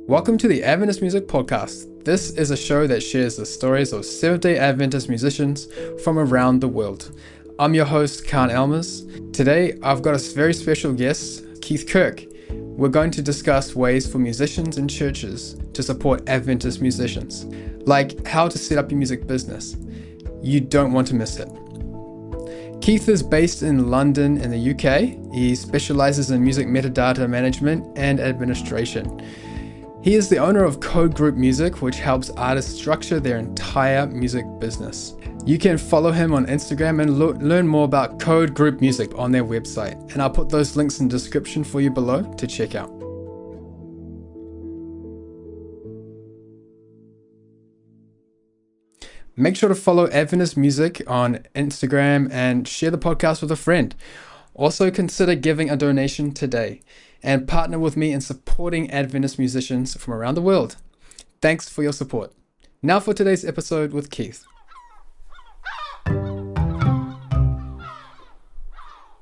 Welcome to the Adventist Music Podcast. This is a show that shares the stories of Seventh-day Adventist musicians from around the world. I'm your host, Kahn Ellmers. Today, I've got a very special guest, Keith Kirk. We're going to discuss ways for musicians and churches to support Adventist musicians, like how to set up your music business. You don't want to miss it. Keith is based in London in the UK. He specializes in music metadata management and administration. He is the owner of Code Group Music, which helps artists structure their entire music business. You can follow him on Instagram and learn more about Code Group Music on their website, and I'll put those links in the description for you below to check out. Make sure to follow Adventist Music on Instagram and share the podcast with a friend. Also consider giving a donation today and partner with me in supporting Adventist musicians from around the world. Thanks for your support. Now for today's episode with Keith.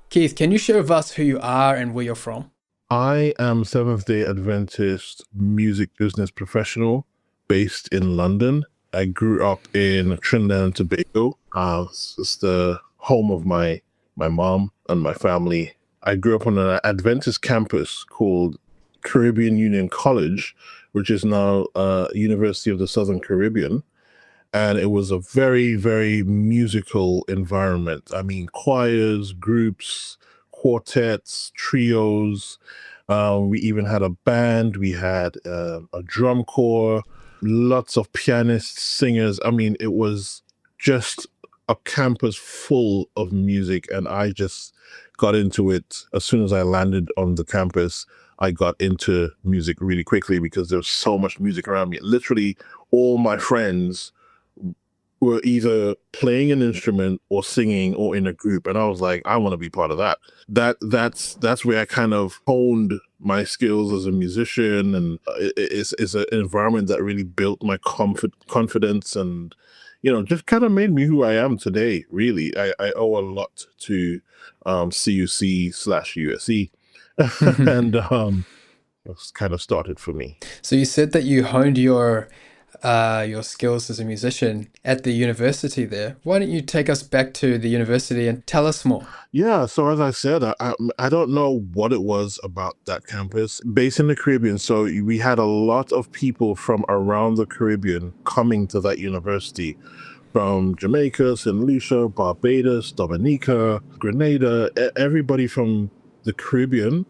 Keith, can you share with us who you are and where you're from? I am Seventh-day Adventist music business professional based in London. I grew up in Trinidad and Tobago. It's the home of my mom and my family. I grew up on an Adventist campus called Caribbean Union College, which is now University of the Southern Caribbean. And it was a very, very musical environment. I mean, choirs, groups, quartets, trios. We even had a band. We had a drum corps, lots of pianists, singers. I mean, it was just a campus full of music, and I just got into it as soon as I landed on the campus. I got into music really quickly because there's so much music around me. Literally, all my friends were either playing an instrument or singing or in a group, and I was like, I want to be part of that. That's where I kind of honed my skills as a musician, and it's an environment that really built my confidence and just kind of made me who I am today, really. I owe a lot to CUC/USC. And that's kind of started for me. So you said that you honed your skills as a musician at the university there. Why don't you take us back to the university and tell us more? Yeah, so as I said, I don't know what it was about that campus. Based in the Caribbean, so we had a lot of people from around the Caribbean coming to that university, from Jamaica, St. Lucia, Barbados, Dominica, Grenada. Everybody from the Caribbean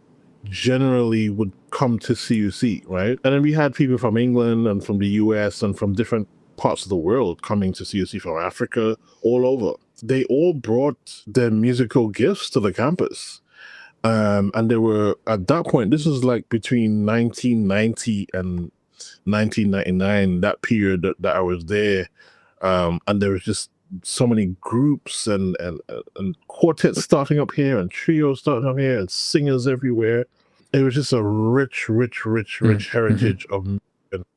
generally would come to CUC, right? And then we had people from England and from the US and from different parts of the world coming to CUC, from Africa, all over. They all brought their musical gifts to the campus. And they were, at that point, this was like between 1990 and 1999, that period that I was there. And there was just so many groups and quartets starting up here and trios starting up here and singers everywhere. It was just a rich heritage of and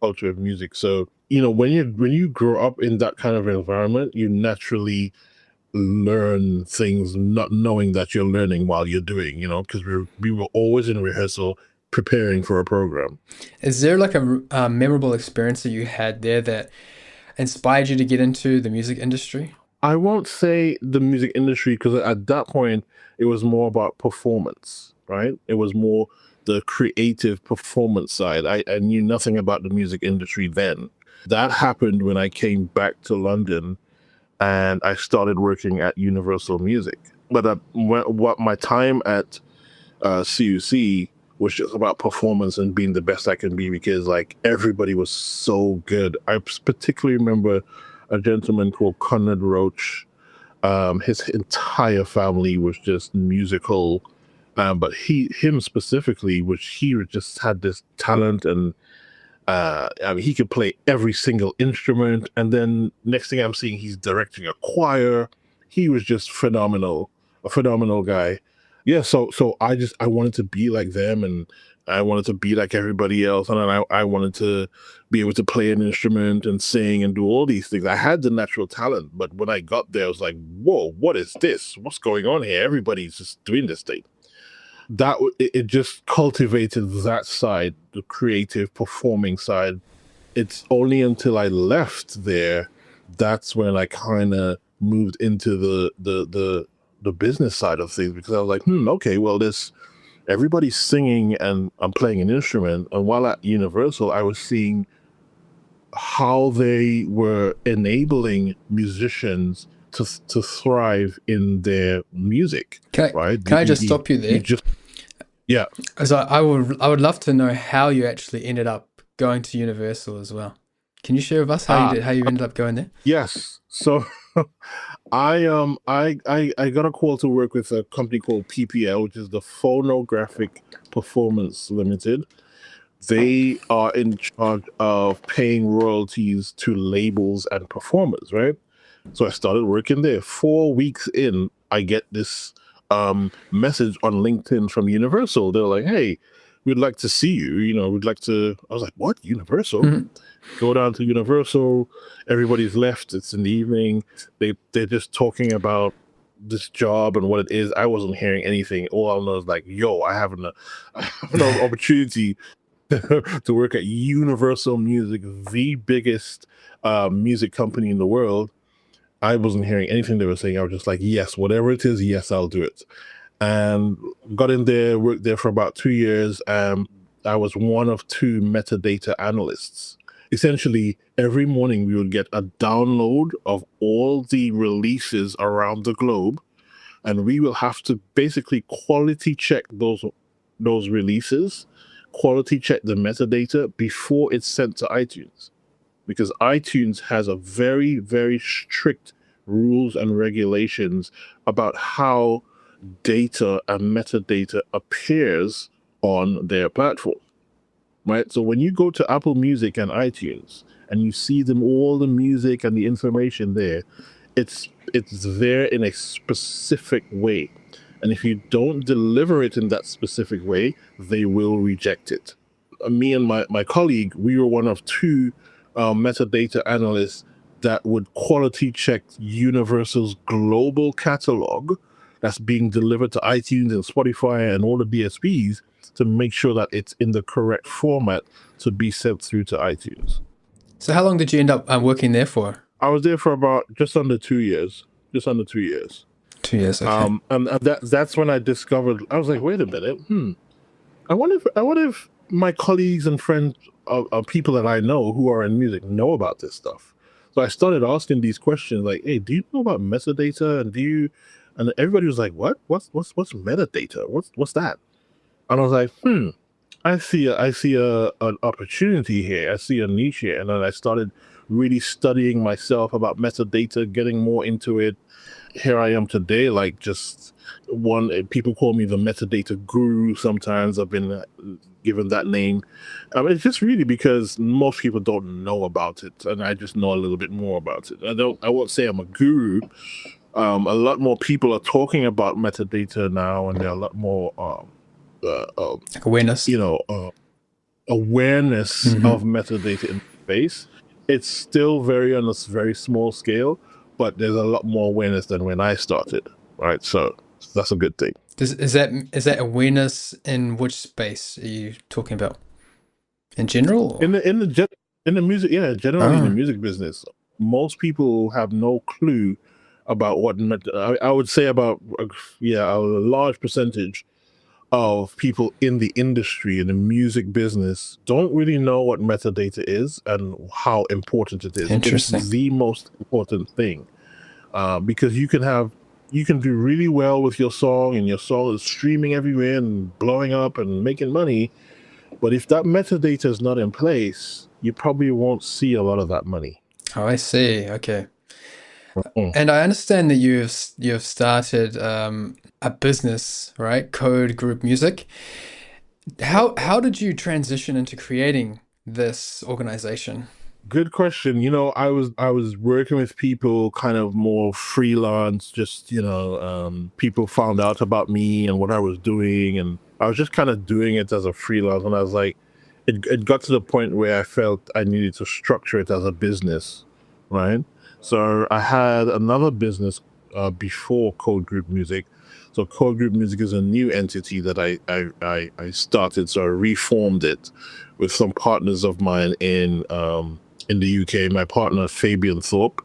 culture of music. So, when you grow up in that kind of environment, you naturally learn things not knowing that you're learning while you're doing, because we were always in rehearsal preparing for a program. Is there like a memorable experience that you had there that inspired you to get into the music industry? I won't say the music industry, because at that point it was more about performance, right? It was more the creative performance side. I knew nothing about the music industry then. That happened when I came back to London and I started working at Universal Music. But what my time at CUC was just about performance and being the best I can be, because like everybody was so good. I particularly remember a gentleman called Conrad Roach. His entire family was just musical, but him specifically, which he just had this talent, and he could play every single instrument. And then next thing I'm seeing, he's directing a choir. He was just phenomenal, a phenomenal guy. Yeah, so I wanted to be like them, and I wanted to be like everybody else, and I wanted to be able to play an instrument and sing and do all these things. I had the natural talent, but when I got there, I was like, whoa, what is this? What's going on here? Everybody's just doing this thing. it just cultivated that side, the creative performing side. It's only until I left there that's when I kind of moved into the business side of things, because I was like, okay, well, this everybody's singing and I'm playing an instrument. And while at Universal, I was seeing how they were enabling musicians to thrive in their music. Right? Can I just stop you there? Yeah. Because I would love to know how you actually ended up going to Universal as well. Can you share with us how you ended up going there? Yes. So I got a call to work with a company called PPL, which is the Phonographic Performance Limited. They are in charge of paying royalties to labels and performers, right? So I started working there. 4 weeks in, I get this message on LinkedIn from Universal. They're like, "Hey, we'd like to see you. We'd like to." I was like, "What? Universal?" Mm-hmm. Go down to Universal. Everybody's left. It's in the evening. They're just talking about this job and what it is. I wasn't hearing anything. All I know is like, "Yo, I have an opportunity to work at Universal Music, the biggest music company in the world." I wasn't hearing anything they were saying. I was just like, yes, whatever it is, yes, I'll do it. And got in there, worked there for about 2 years. I was one of 2 metadata analysts. Essentially, every morning we would get a download of all the releases around the globe, and we will have to basically quality check those releases, quality check the metadata before it's sent to iTunes, because iTunes has a very, very strict rules and regulations about how data and metadata appears on their platform, right? So when you go to Apple Music and iTunes and you see all the music and the information there, it's there in a specific way. And if you don't deliver it in that specific way, they will reject it. Me and my colleague, we were one of 2 metadata analysts that would quality check Universal's global catalog that's being delivered to iTunes and Spotify and all the DSPs to make sure that it's in the correct format to be sent through to iTunes. So how long did you end up working there for? I was there for about just under 2 years. 2 years. 2 years, okay. And that's when I discovered, I was like, wait a minute, I wonder if my colleagues and friends of people that I know who are in music know about this stuff. So I started asking these questions like, hey, do you know about metadata? And everybody was like, what? What's metadata? What's that? And I was like, I see an opportunity here. I see a niche here. And then I started really studying myself about metadata, getting more into it. Here I am today, like just people call me the metadata guru. Sometimes I've been given that name. It's just really because most people don't know about it, and I just know a little bit more about it. I won't say I'm a guru. A lot more people are talking about metadata now, and there are a lot more awareness. Awareness of metadata in space. It's still on a very small scale, but there's a lot more awareness than when I started, right? So that's a good thing. Is that awareness in which space are you talking about? In general? Or? In the music, yeah, generally in the music business, most people have no clue about what I would say about a large percentage of people in the industry, in the music business, don't really know what metadata is and how important it is. Interesting. It's the most important thing, because you can do really well with your song, and your song is streaming everywhere and blowing up and making money. But if that metadata is not in place, you probably won't see a lot of that money. Oh, I see. Okay. And I understand that you've started a business, right? Code Group Music. How did you transition into creating this organization? Good question. I was working with people kind of more freelance, just, people found out about me and what I was doing, and I was just kind of doing it as a freelance. And I was like, it got to the point where I felt I needed to structure it as a business, right? So I had another business before Code Group Music. So Code Group Music is a new entity that I started, so I reformed it with some partners of mine in the UK. My partner Fabian Thorpe,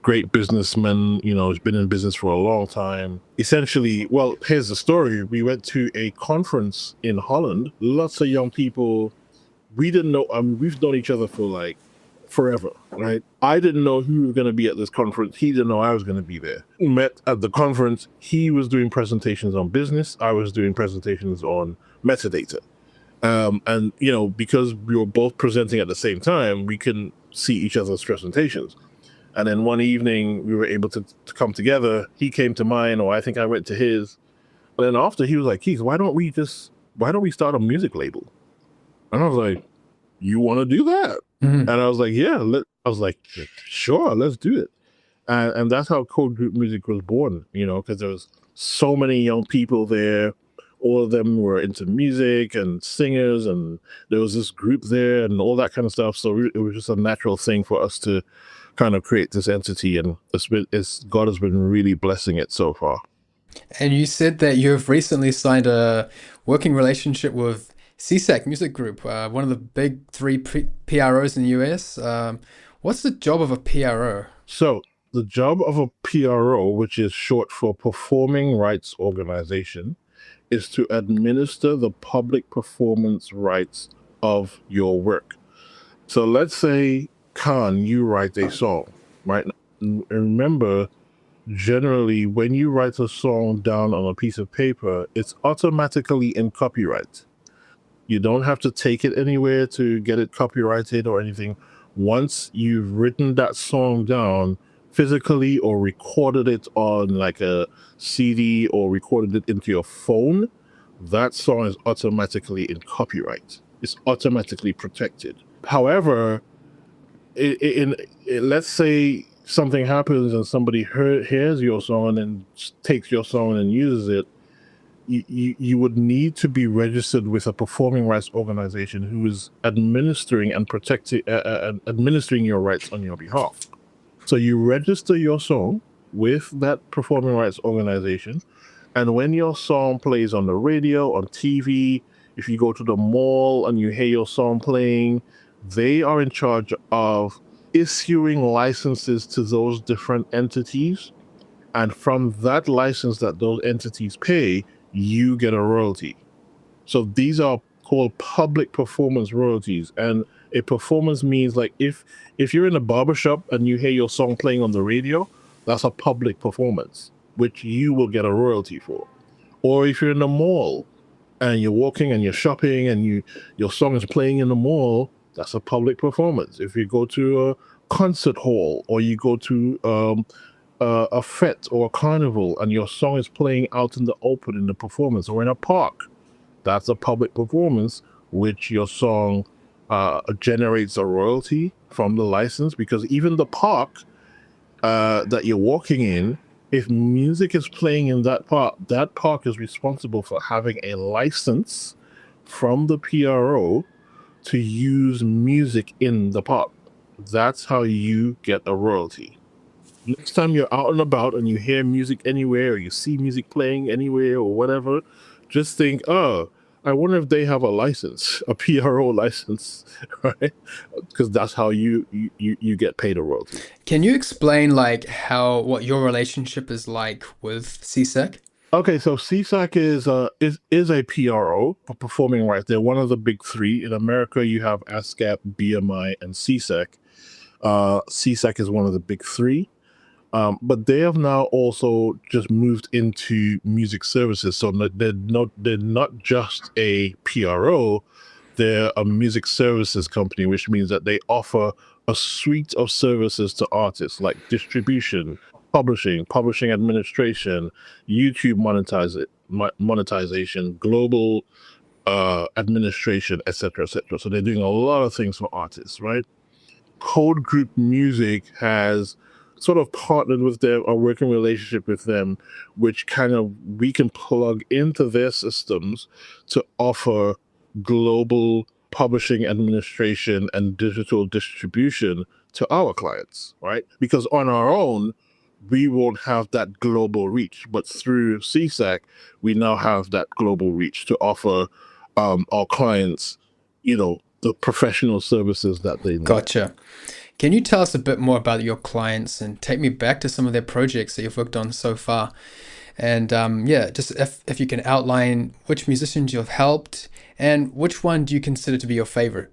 great businessman, has been in business for a long time. Essentially, well, here's the story. We went to a conference in Holland, lots of young people. We didn't know, we've known each other for like forever, right? I didn't know who was going to be at this conference. He didn't know I was going to be there. We met at the conference. He was doing presentations on business. I was doing presentations on metadata. And, because we were both presenting at the same time, we couldn't see each other's presentations. And then one evening we were able to come together. He came to mine, or I think I went to his. And then after, he was like, Keith, why don't we start a music label? And I was like, you want to do that? Mm-hmm. And I was like, yeah. Sure, let's do it. And that's how Code Group Music was born, because there was so many young people there. All of them were into music and singers, and there was this group there and all that kind of stuff. So it was just a natural thing for us to kind of create this entity, and God has been really blessing it so far. And you said that you've recently signed a working relationship with CSAC Music Group, one of the big three PROs in the US. What's the job of a PRO? So the job of a PRO, which is short for Performing Rights Organization, is to administer the public performance rights of your work. So let's say, Kahn, you write a song, right? And remember, generally, when you write a song down on a piece of paper, it's automatically in copyright. You don't have to take it anywhere to get it copyrighted or anything. Once you've written that song down physically or recorded it on like a CD or recorded it into your phone, that song is automatically in copyright. It's automatically protected. However, let's say something happens and somebody hears your song and takes your song and uses it, you would need to be registered with a performing rights organization who is administering and protecting administering your rights on your behalf. So you register your song with that performing rights organization, and when your song plays on the radio, on TV, if you go to the mall and you hear your song playing, they are in charge of issuing licenses to those different entities. And from that license that those entities pay, you get a royalty. So these are called public performance royalties. And a performance means like if you're in a barbershop and you hear your song playing on the radio, that's a public performance, which you will get a royalty for. Or if you're in a mall and you're walking and you're shopping and your song is playing in the mall, that's a public performance. If you go to a concert hall or you go to a fete or a carnival and your song is playing out in the open in the performance, or in a park, that's a public performance, which your song generates a royalty from the license. Because even the park that you're walking in, if music is playing in that park is responsible for having a license from the PRO to use music in the park. That's how you get a royalty. Next time you're out and about and you hear music anywhere, or you see music playing anywhere or whatever, just think, oh, I wonder if they have a license, a PRO license, right? Because that's how you get paid a royalty. Can you explain like what your relationship is like with CSAC? Okay, so CSAC is a PRO for performing rights. They're one of the big three. In America, you have ASCAP, BMI, and CSAC. CSAC is one of the big three. But they have now also just moved into music services. So they're not just a PRO, they're a music services company, which means that they offer a suite of services to artists like distribution, publishing administration, YouTube monetization, global administration, etc., etc. So they're doing a lot of things for artists, right? Code Group Music has sort of partnered with them, a working relationship with them, which kind of we can plug into their systems to offer global publishing administration and digital distribution to our clients, right? Because on our own, we won't have that global reach. But through CSAC, we now have that global reach to offer our clients, the professional services that they need. Gotcha. Can you tell us a bit more about your clients and take me back to some of their projects that you've worked on so far? And yeah, just if you can outline which musicians you've helped and which one do you consider to be your favorite?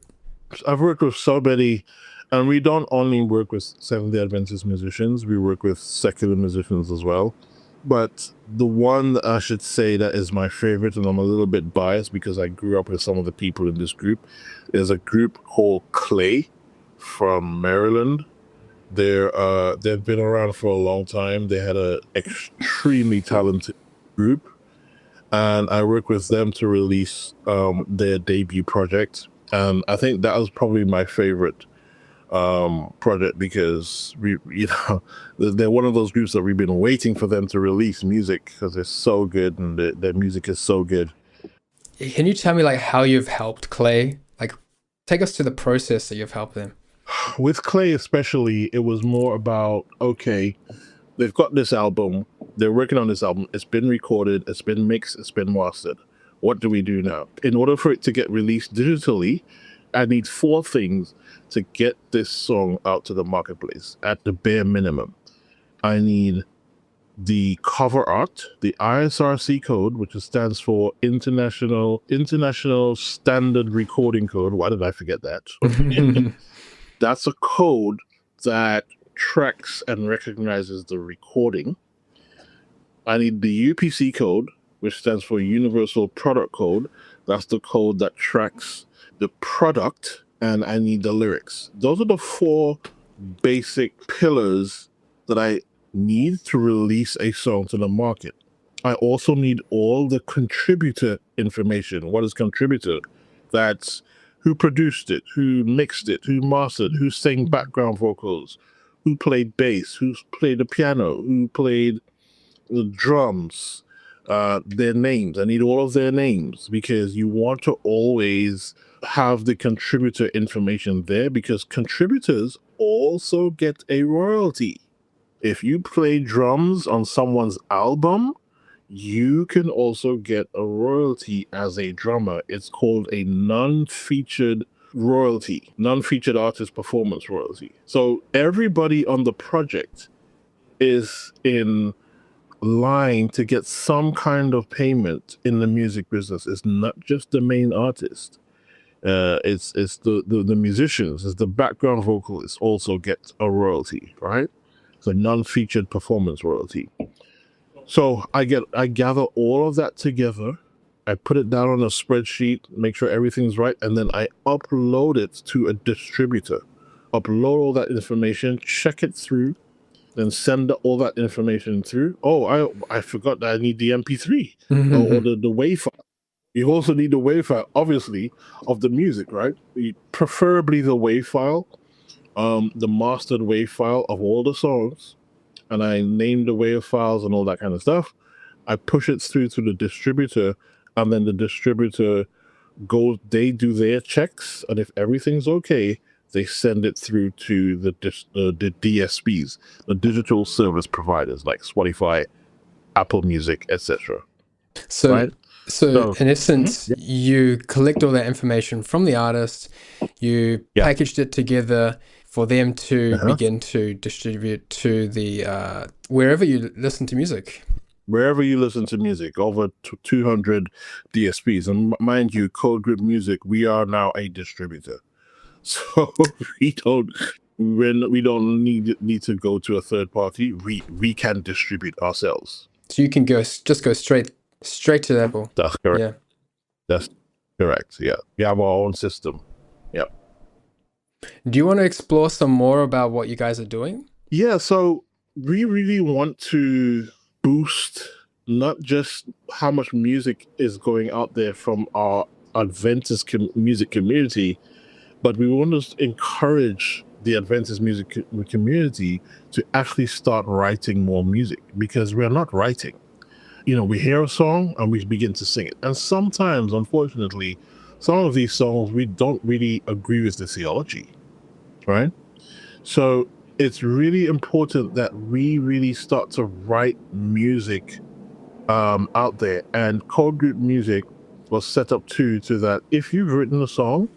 I've worked with so many, and we don't only work with Seventh-day Adventist musicians, we work with secular musicians as well. But the one that I should say that is my favorite, and I'm a little bit biased because I grew up with some of the people in this group, is a group called Clay from Maryland. They've been around for a long time. They had an extremely talented group, and I worked with them to release their debut project. And I think that was probably my favorite project because they're one of those groups that we've been waiting for them to release music because they're so good and their music is so good. Can you tell me like how you've helped Clay? Like, take us to the process that you've helped them. With Clay especially, it was more about, okay, they've got this album, they're working on this album, it's been recorded, it's been mixed, it's been mastered. What do we do now? In order for it to get released digitally, I need 4 things to get this song out to the marketplace at the bare minimum. I need the cover art, the ISRC code, which stands for International Standard Recording Code. Why did I forget that? That's a code that tracks and recognizes the recording. I need the UPC code, which stands for Universal Product Code. That's the code that tracks the product, and I need the lyrics. Those are the 4 basic pillars that I need to release a song to the market. I also need all the contributor information. What is contributor? That's who produced it, who mixed it, who mastered, who sang background vocals, who played bass, who played the piano, who played the drums, their names. I need all of their names because you want to always have the contributor information there because contributors also get a royalty. If you play drums on someone's album, you can also get a royalty as a drummer. It's called a non-featured royalty, non-featured artist performance royalty. So everybody on the project is in line to get some kind of payment in the music business. It's not just the main artist. It's the musicians, it's the background vocalists also get a royalty, right? It's a non-featured performance royalty. So I gather all of that together, I put it down on a spreadsheet, make sure everything's right, and then I upload it to a distributor. Upload all that information, check it through, then send all that information through. Oh, I forgot that I need the MP3 or the WAV file. You also need the WAV file, obviously, of the music, right? Preferably the WAV file, the mastered WAV file of all the songs, and I name the WAV files and all that kind of stuff. I push it through to the distributor, and then the distributor they do their checks, and if everything's okay, they send it through to the DSPs, the digital service providers like Spotify, Apple Music, etc. So, Right? so in essence, you collect all that information from the artist, you packaged it together for them to begin to distribute to the wherever you listen to music. Wherever you listen to music, over 200 DSPs. And mind you, Code Group Music, we are now a distributor. So we don't need to go to a third party. We can distribute ourselves. So you can go straight to Apple. That's correct. Yeah. That's correct. Yeah. We have our own system. Yep. Do you want to explore some more about what you guys are doing? Yeah, so we really want to boost not just how much music is going out there from our Adventist music community, but we want to encourage the Adventist music community to actually start writing more music because we are not writing. We hear a song and we begin to sing it. And sometimes, unfortunately, some of these songs, we don't really agree with the theology, right? So it's really important that we really start to write music out there. And core group music was set up to that if you've written a song,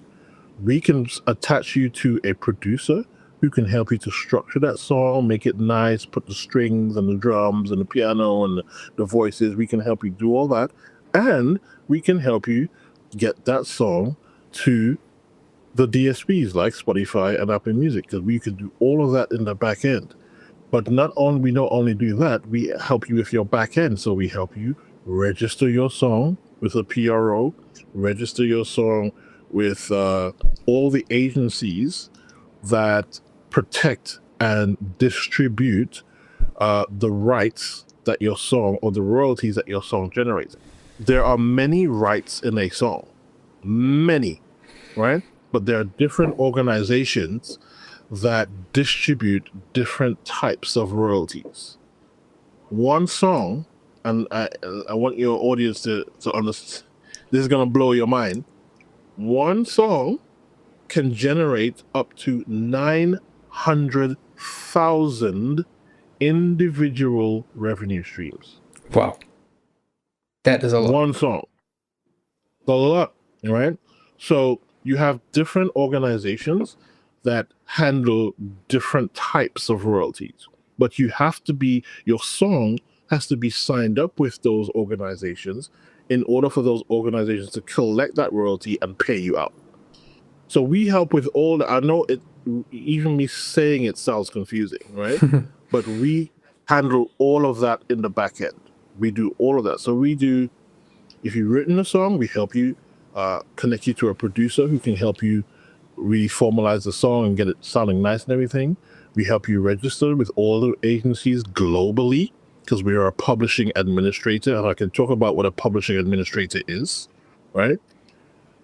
we can attach you to a producer who can help you to structure that song, make it nice, put the strings and the drums and the piano and the voices. We can help you do all that. And we can help you get that song to the DSPs like Spotify and Apple Music, because we can do all of that in the back end. But we not only do that, we help you with your back end. So we help you register your song with a PRO, register your song with all the agencies that protect and distribute the rights that your song, or the royalties that your song generates. There are many rights in a song, many, right? But there are different organizations that distribute different types of royalties. One song, and I want your audience to understand, this is going to blow your mind. One song can generate up to 900,000 individual revenue streams. Wow. That is a lot. One song. That's a lot, right? So you have different organizations that handle different types of royalties, but your song has to be signed up with those organizations in order for those organizations to collect that royalty and pay you out. So we help with all that. I know it, even me saying it sounds confusing, right? But we handle all of that in the back end. We do all of that. So we do, if you've written a song, we help you connect you to a producer who can help you really formalize the song and get it sounding nice and everything. We help you register with all the agencies globally, because we are a publishing administrator, and I can talk about what a publishing administrator is, right?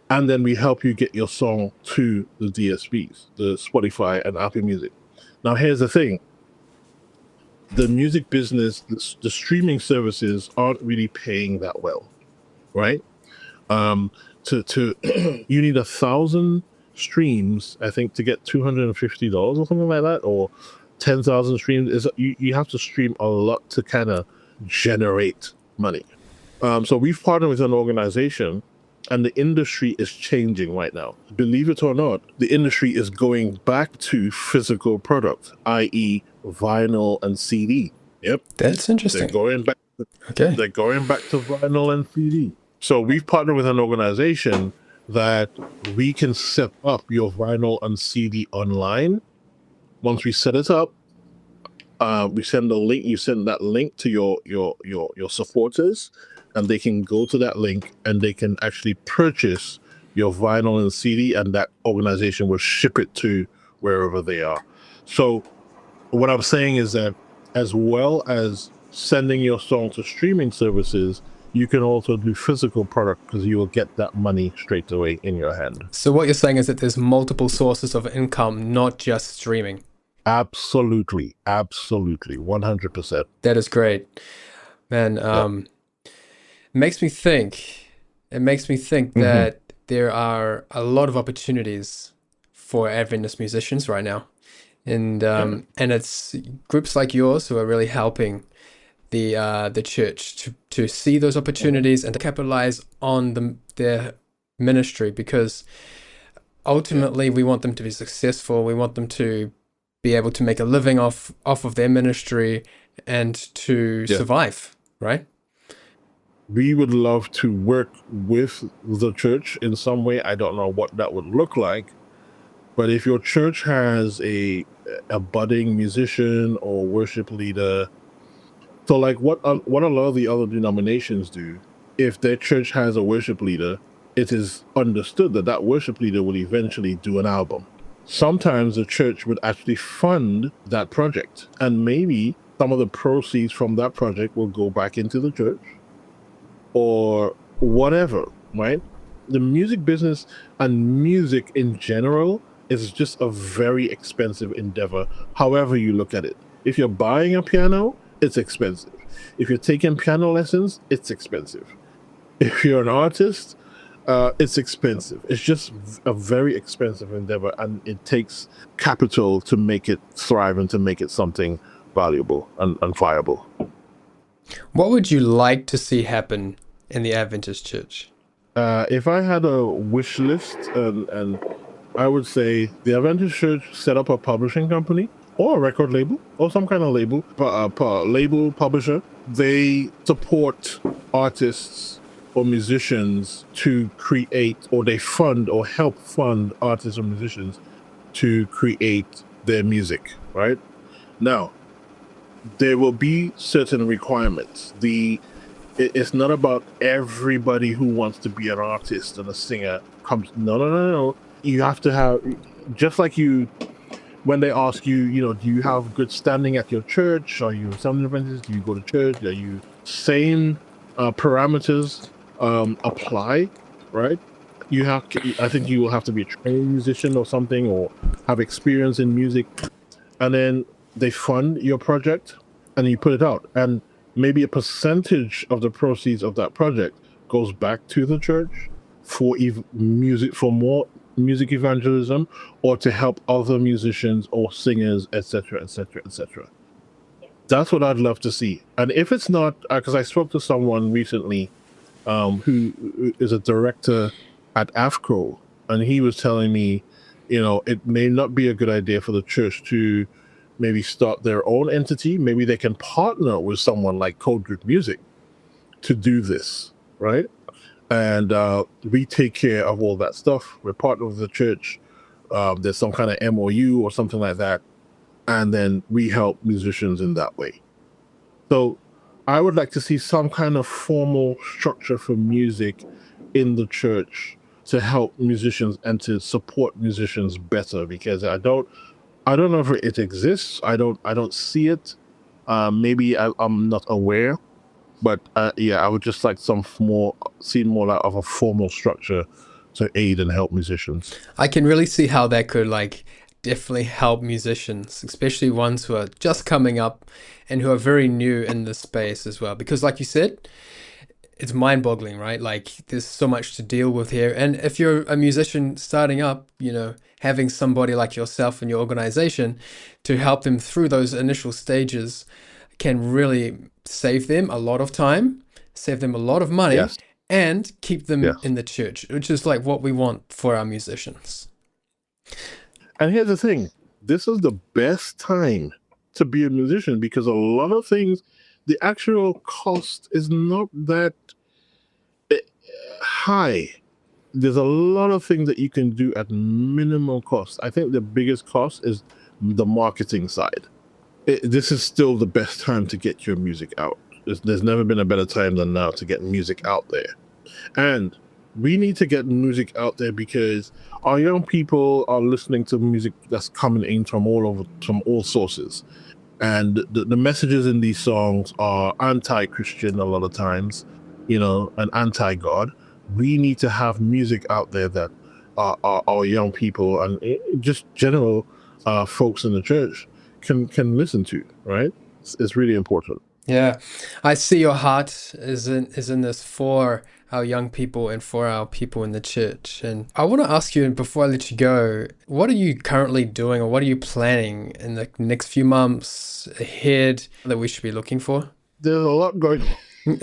And then we help you get your song to the DSPs, the Spotify and Apple Music. Now, here's the thing. The music business, the streaming services aren't really paying that well, right? You need 1,000 streams, I think, to get $250 or something like that, or 10,000 streams. You have to stream a lot to kind of generate money. So we've partnered with an organization, and the industry is changing right now. Believe it or not, the industry is going back to physical product, i.e. vinyl and CD. Yep. That's interesting. They're going back to vinyl and CD. So we've partnered with an organization that we can set up your vinyl and CD online. Once we set it up, we send a link. You send that link to your supporters, and they can go to that link and they can actually purchase your vinyl and CD, and that organization will ship it to wherever they are. So what I'm saying is that as well as sending your song to streaming services, you can also do physical product, because you will get that money straight away in your hand. So what you're saying is that there's multiple sources of income, not just streaming. Absolutely. 100%. That is great, man. It makes me think that there are a lot of opportunities for Adventist musicians right now. And it's groups like yours who are really helping the church to see those opportunities and to capitalize on their ministry, because ultimately we want them to be successful. We want them to be able to make a living off of their ministry and to survive, right? We would love to work with the church in some way. I don't know what that would look like, but if your church has a budding musician or worship leader, so like what a lot of the other denominations do, if their church has a worship leader, it is understood that that worship leader will eventually do an album. Sometimes the church would actually fund that project, and maybe some of the proceeds from that project will go back into the church or whatever, right? The music business and music in general is just a very expensive endeavor, however you look at it. If you're buying a piano, it's expensive. If you're taking piano lessons, it's expensive. If you're an artist, It's expensive. It's just a very expensive endeavor, and it takes capital to make it thrive and to make it something valuable and viable. What would you like to see happen in the Adventist church? If I had a wish list, and I would say the Adventist Church set up a publishing company or a record label or some kind of label, label publisher. They support artists or musicians to create, or they fund or help fund artists or musicians to create their music, right? Now, there will be certain requirements. It's not about everybody who wants to be an artist and a singer comes. No. You have to have, just like you, when they ask you, do you have good standing at your church? Are you a Seventh-day Adventist? Do you go to church? Are you same parameters apply, right? I think you will have to be a trained musician or something, or have experience in music, and then they fund your project and you put it out, and maybe a percentage of the proceeds of that project goes back to the church for more music evangelism, or to help other musicians or singers, etc., etc., etc. That's what I'd love to see. And if it's not, because I spoke to someone recently who is a director at AFCO, and he was telling me, it may not be a good idea for the church to maybe start their own entity. Maybe they can partner with someone like Code Group Music to do this, right? And we take care of all that stuff. We're partnered with the church. There's some kind of MOU or something like that. And then we help musicians in that way. So I would like to see some kind of formal structure for music in the church to help musicians and to support musicians better, because I don't know if it exists. I don't see it. Maybe I'm not aware, but I would just like see more of a formal structure to aid and help musicians. I can really see how that could definitely help musicians, especially ones who are just coming up and who are very new in this space as well. Because like you said, it's mind-boggling, right? There's so much to deal with here. And if you're a musician starting up, having somebody like yourself in your organization to help them through those initial stages can really save them a lot of time, save them a lot of money, Yes. and keep them Yes. in the church, which is what we want for our musicians. And here's the thing. This is the best time to be a musician, because a lot of things, the actual cost is not that high. There's a lot of things that you can do at minimal cost. I think the biggest cost is the marketing side. This is still the best time to get your music out. There's never been a better time than now to get music out there. And we need to get music out there because our young people are listening to music that's coming in from all sources. And the messages in these songs are anti-Christian a lot of times, and anti-God. We need to have music out there that our young people and just general folks in the church can listen to, right? It's really important. Yeah, I see your heart is in this for our young people and for our people in the church. And I want to ask you, before I let you go, what are you currently doing, or what are you planning in the next few months ahead that we should be looking for? There's a lot going on.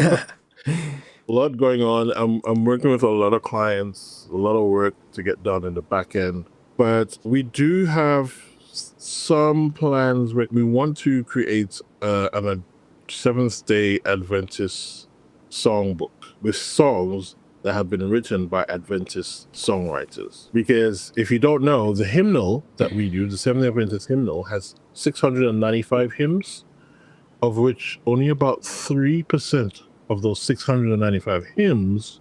A lot going on. I'm working with a lot of clients, a lot of work to get done in the back end. But we do have some plans. We want to create a Seventh-day Adventist songbook with songs that have been written by Adventist songwriters. Because if you don't know, the hymnal that we use, the Seventh-day Adventist hymnal, has 695 hymns, of which only about 3% of those 695 hymns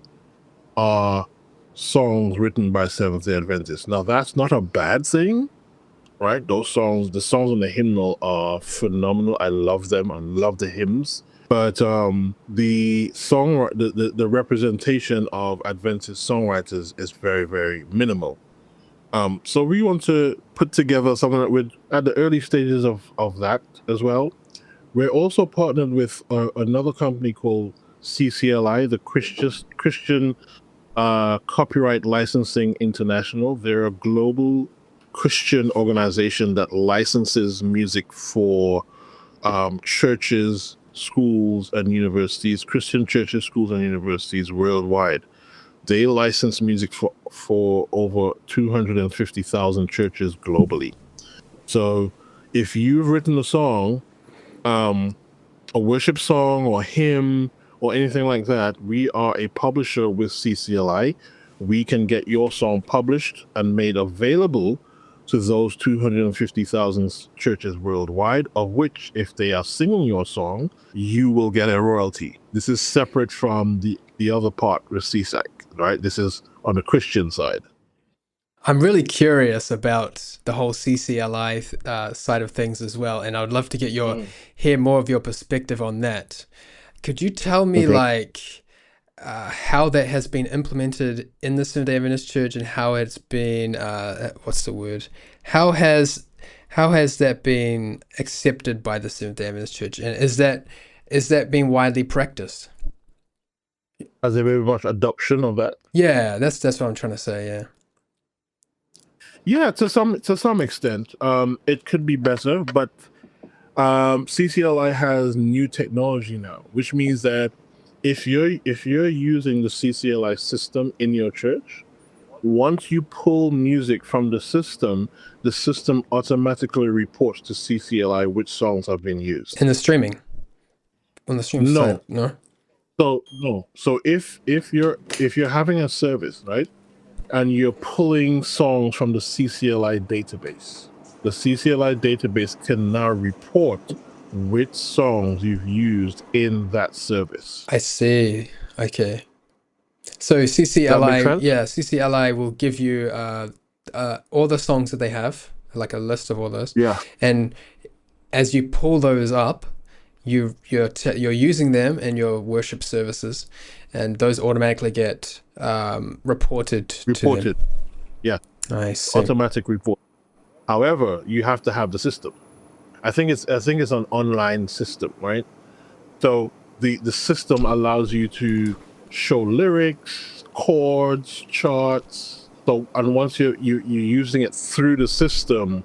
are songs written by Seventh-day Adventists. Now, that's not a bad thing, right? The songs on the hymnal are phenomenal. I love them. I love the hymns. But the representation of Adventist songwriters is very, very minimal. So we want to put together something that we're at the early stages of that as well. We're also partnered with another company called CCLI, the Christian Copyright Licensing International. They're a global Christian organization that licenses music for churches, schools, and universities, Christian churches, schools, and universities worldwide. They license music for over 250,000 churches globally. So if you've written a song, a worship song or hymn or anything like that, we are a publisher with CCLI. We can get your song published and made available to those 250,000 churches worldwide, of which, if they are singing your song, you will get a royalty. This is separate from the other part with CSAC, right? This is on the Christian side. I'm really curious about the whole CCLI side of things as well, and I would love to get hear more of your perspective on that. Could you tell me how that has been implemented in the Seventh-day Adventist Church, and how it's been how has that been accepted by the Seventh-day Adventist Church, and is that being widely practiced? Has there been much adoption of that? Yeah, that's what I'm trying to say. Yeah. Yeah, to some extent, it could be better, but CCLI has new technology now, which means that if you're using the CCLI system in your church, once you pull music from the system automatically reports to CCLI which songs have been used. In the streaming, on the stream side, no. So if you're having a service, right, and you're pulling songs from the CCLI database, the CCLI database can now report which songs you've used in that service. I see. Okay. So CCLI will give you all the songs that they have, like a list of all those. Yeah. And as you pull those up, you're using them in your worship services, and those automatically get reported to them. Yeah. I see. Automatic report. However, you have to have the system. I think it's an online system, right? So the system allows you to show lyrics, chords, charts. So, and once you're using it through the system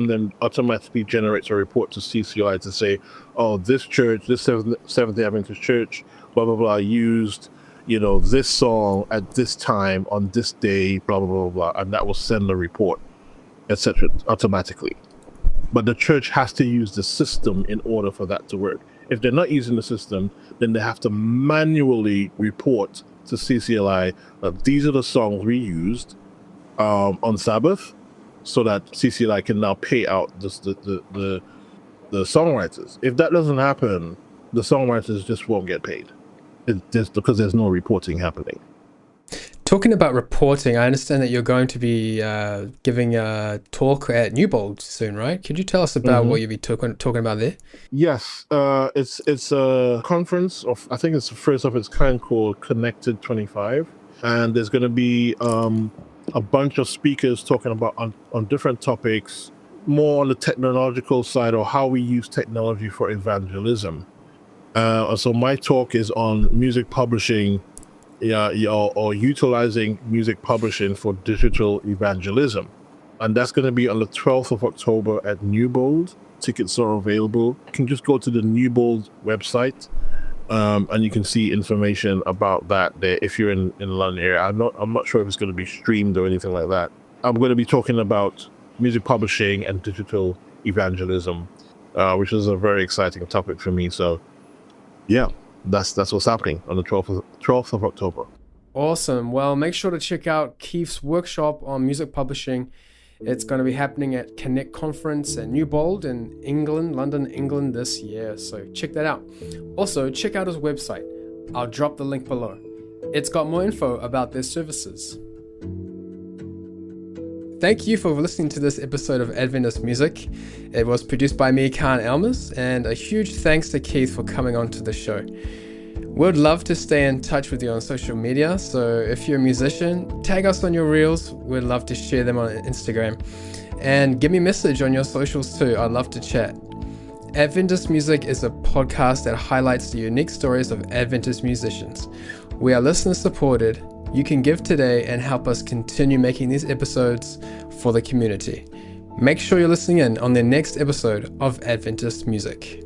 then automatically generates a report to CCI to say, oh, this church, this Seventh-day Adventist church, blah blah blah, used this song at this time on this day, blah blah blah blah, and that will send the report, etc. automatically. But the church has to use the system in order for that to work. If they're not using the system, then they have to manually report to CCLI that these are the songs we used on Sabbath, so that CCLI can now pay out the songwriters. If that doesn't happen, the songwriters just won't get paid. It's just because there's no reporting happening. Talking about reporting, I understand that you're going to be giving a talk at Newbold soon, right? Could you tell us about what you'll be talking about there? Yes, it's a conference I think it's the first of its kind called Connected 25, and there's going to be a bunch of speakers talking about on different topics, more on the technological side, or how we use technology for evangelism. So my talk is on music publishing. Or utilizing music publishing for digital evangelism. And that's going to be on the 12th of October at Newbold. Tickets are available. You can just go to the Newbold website and you can see information about that there if you're in the London area. I'm not sure if it's going to be streamed or anything like that. I'm going to be talking about music publishing and digital evangelism, which is a very exciting topic for me. So, yeah. That's what's happening on the 12th of October. Awesome. Well, make sure to check out Keith's workshop on music publishing. It's going to be happening at Connect Conference at Newbold in London, England this year. So check that out. Also, check out his website. I'll drop the link below. It's got more info about their services. Thank you for listening to this episode of Adventist Music. It was produced by me, Kahn Ellmers, and a huge thanks to Keith for coming on to the show. We'd love to stay in touch with you on social media, so if you're a musician, tag us on your reels. We'd love to share them on Instagram. And give me a message on your socials too. I'd love to chat. Adventist Music is a podcast that highlights the unique stories of Adventist musicians. We are listener supported, you can give today and help us continue making these episodes for the community. Make sure you're listening in on the next episode of Adventist Music.